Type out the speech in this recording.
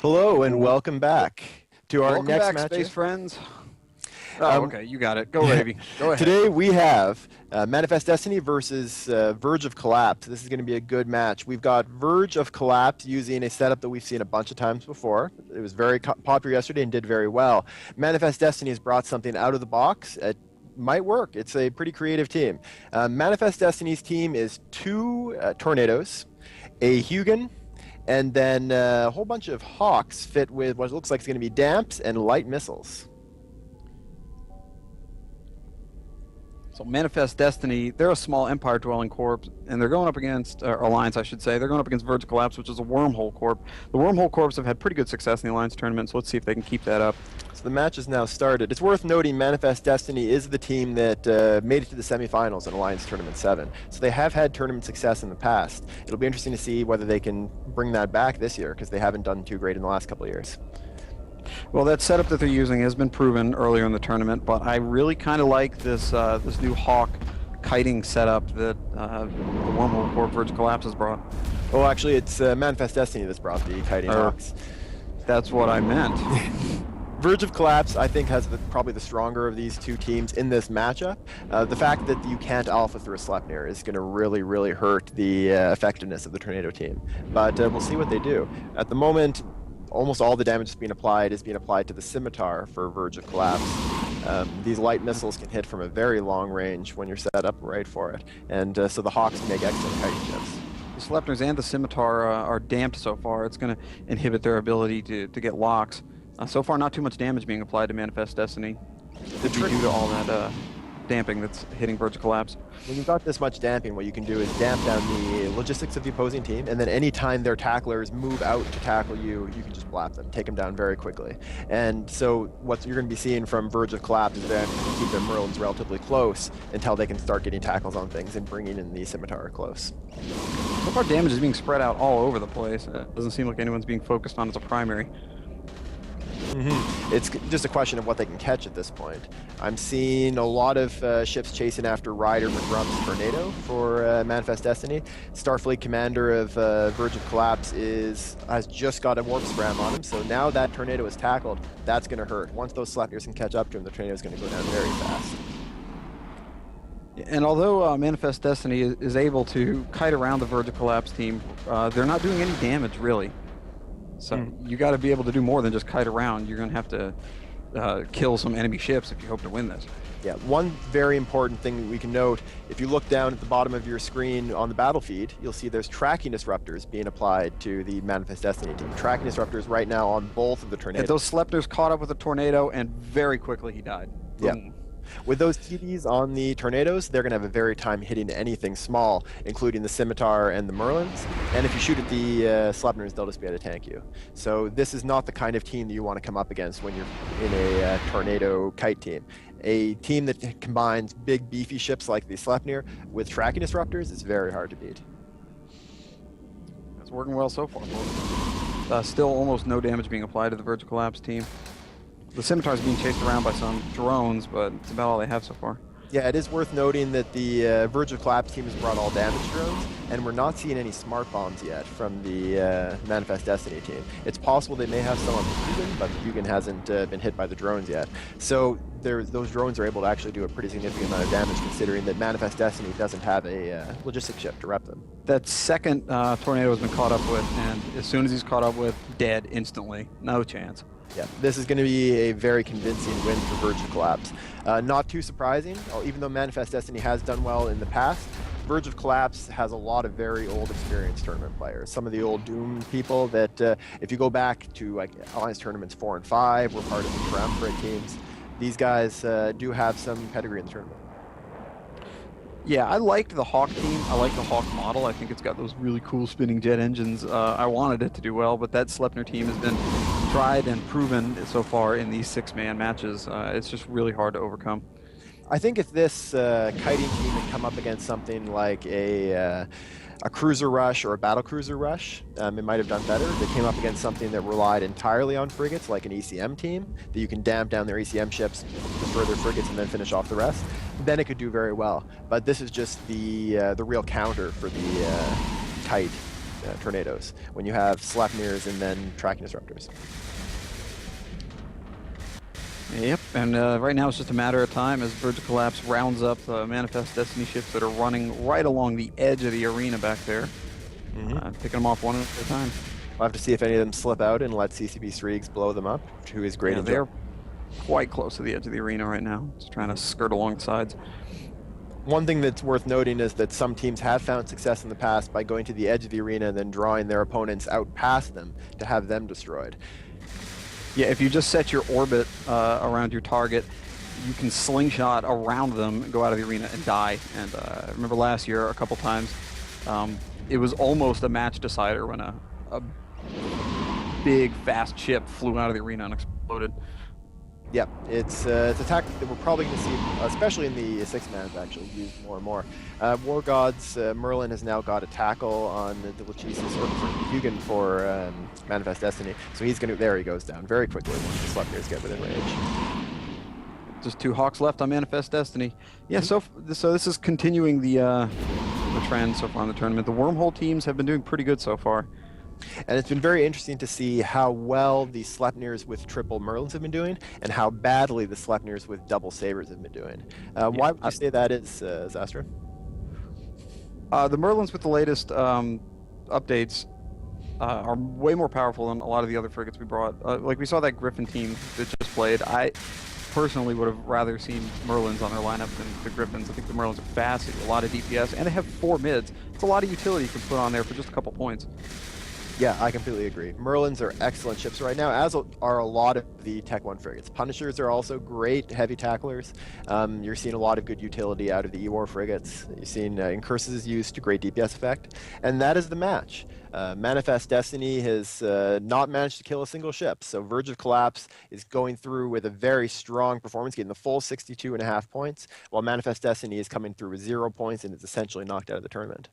Hello and welcome back to our Welcome next back, matchup. space friends. Oh, okay, you got it. Go, Ravy. Go ahead. Today we have Manifest Destiny versus Verge of Collapse. This is going to be a good match. We've got Verge of Collapse using a setup that we've seen a bunch of times before. It was very popular yesterday and did very well. Manifest Destiny has brought something out of the box. It might work. It's a pretty creative team. Manifest Destiny's team is two Tornadoes, a Hugin, and then a whole bunch of Hawks fit with what looks like it's going to be Damps and light missiles. So Manifest Destiny, they're a small Empire-dwelling corps, and they're going up against, Alliance, I should say. They're going up against Verge of Collapse, which is a Wormhole corps. The Wormhole corps have had pretty good success in the Alliance tournament, so let's see if they can keep that up. So the match is now started. It's worth noting Manifest Destiny is the team that made it to the semifinals in Alliance Tournament 7. So they have had tournament success in the past. It'll be interesting to see whether they can bring that back this year, because they haven't done too great in the last couple of years. Well, that setup that they're using has been proven earlier in the tournament, but I really kind of like this this new Hawk kiting setup that the Wormhole Corps Verge Collapse has brought. Oh, actually, it's Manifest Destiny that's brought the kiting Hawks. That's what I meant. Verge of Collapse, I think, has probably the stronger of these two teams in this matchup. The fact that you can't alpha through a Sleipnir is going to really, really hurt the effectiveness of the Tornado team. But we'll see what they do. At the moment, almost all the damage is being applied to the Scimitar for Verge of Collapse. These light missiles can hit from a very long range when you're set up right for it. And so the Hawks make excellent kiting ships. The Sleipnirs and the Scimitar are damped so far. It's going to inhibit their ability to get locks. So far, not too much damage being applied to Manifest Destiny. Could be due to all that damping that's hitting Verge of Collapse. When you've got this much damping, what you can do is damp down the logistics of the opposing team, and then anytime their tacklers move out to tackle you, you can just blap them, take them down very quickly. And so what you're going to be seeing from Verge of Collapse is them keep their Merlins relatively close until they can start getting tackles on things and bringing in the Scimitar close. So far, damage is being spread out all over the place. It doesn't seem like anyone's being focused on as a primary. It's just a question of what they can catch at this point. I'm seeing a lot of ships chasing after Ryder McGrump's Tornado for Manifest Destiny. Starfleet commander of Verge of Collapse has just got a warp scram on him, so now that Tornado is tackled, that's going to hurt. Once those Sleipnirs can catch up to him, the Tornado is going to go down very fast. And although Manifest Destiny is able to kite around the Verge of Collapse team, they're not doing any damage, really. So you got to be able to do more than just kite around. You're going to have to kill some enemy ships if you hope to win this. Yeah, one very important thing that we can note, if you look down at the bottom of your screen on the battle feed, you'll see there's tracking disruptors being applied to the Manifest Destiny team. Tracking disruptors right now on both of the Tornadoes. And those Sleipnirs caught up with a Tornado, and very quickly he died. Yeah. Boom. With those TDs on the Tornadoes, they're going to have a very time hitting anything small, including the Scimitar and the Merlins. And if you shoot at the Sleipnirs, they'll just be able to tank you. So this is not the kind of team that you want to come up against when you're in a Tornado kite team. A team that combines big, beefy ships like the Sleipnir with tracking disruptors is very hard to beat. That's working well so far. Still almost no damage being applied to the Verge of Collapse team. The Scimitar's being chased around by some drones, but it's about all they have so far. Yeah, it is worth noting that the Verge of Collapse team has brought all damage drones, and we're not seeing any smart bombs yet from the Manifest Destiny team. It's possible they may have some on the Hugin, but the Hugin hasn't been hit by the drones yet. So those drones are able to actually do a pretty significant amount of damage, considering that Manifest Destiny doesn't have a logistic ship to rep them. That second Tornado has been caught up with, and as soon as he's caught up with, dead instantly. No chance. Yeah, this is going to be a very convincing win for Verge of Collapse. Not too surprising, even though Manifest Destiny has done well in the past. Verge of Collapse has a lot of very old experienced tournament players. Some of the old Doom people that, if you go back to like Alliance Tournaments 4 and 5, were part of the triumvirate teams. These guys do have some pedigree in the tournament. Yeah, I liked the Hawk team. I like the Hawk model. I think it's got those really cool spinning jet engines. I wanted it to do well, but that Sleipnir team has been tried and proven so far in these 6-man matches. It's just really hard to overcome. I think if this kiting team had come up against something like a cruiser rush or a battle cruiser rush, it might have done better. They came up against something that relied entirely on frigates, like an ECM team, that you can damp down their ECM ships, destroy their frigates, and then finish off the rest. Then it could do very well. But this is just the real counter for the kite. tornadoes when you have Sleipnirs and then tracking disruptors. Yep, and right now it's just a matter of time as Verge of Collapse rounds up the Manifest Destiny ships that are running right along the edge of the arena back there, picking them off one at a time. We'll have to see if any of them slip out and let CCB Sriegs blow them up, who is great. Yeah, they're quite close to the edge of the arena right now, just trying to skirt along the sides. One thing that's worth noting is that some teams have found success in the past by going to the edge of the arena and then drawing their opponents out past them to have them destroyed. Yeah, if you just set your orbit around your target, you can slingshot around them, go out of the arena, and die. And I remember last year, a couple times, it was almost a match decider when a big, fast ship flew out of the arena and exploded. Yeah, it's a tactic that we're probably going to see, especially in the 6-mans, actually used more and more. War Gods, Merlin has now got a tackle on the Lachesis, or for Hugin for Manifest Destiny, so he's going to, there he goes down very quickly once the Sleipnirs get within range. Just 2 Hawks left on Manifest Destiny. Yeah, so this is continuing the trend so far in the tournament. The Wormhole teams have been doing pretty good so far. And it's been very interesting to see how well the Sleipnirs with triple Merlins have been doing, and how badly the Sleipnirs with double Sabers have been doing. Why would you say that is, Zastra? The Merlins with the latest updates are way more powerful than a lot of the other frigates we brought. Like we saw that Griffin team that just played. I personally would have rather seen Merlins on their lineup than the Griffins. I think the Merlins are fast, they do a lot of DPS, and they have 4 mids. It's a lot of utility you can put on there for just a couple points. Yeah, I completely agree. Merlins are excellent ships right now, as are a lot of the Tech 1 frigates. Punishers are also great heavy tacklers. You're seeing a lot of good utility out of the E-War frigates. You're seeing Incursus used to great DPS effect, and that is the match. Manifest Destiny has not managed to kill a single ship, so Verge of Collapse is going through with a very strong performance, getting the full 62.5 points, while Manifest Destiny is coming through with 0 points and is essentially knocked out of the tournament.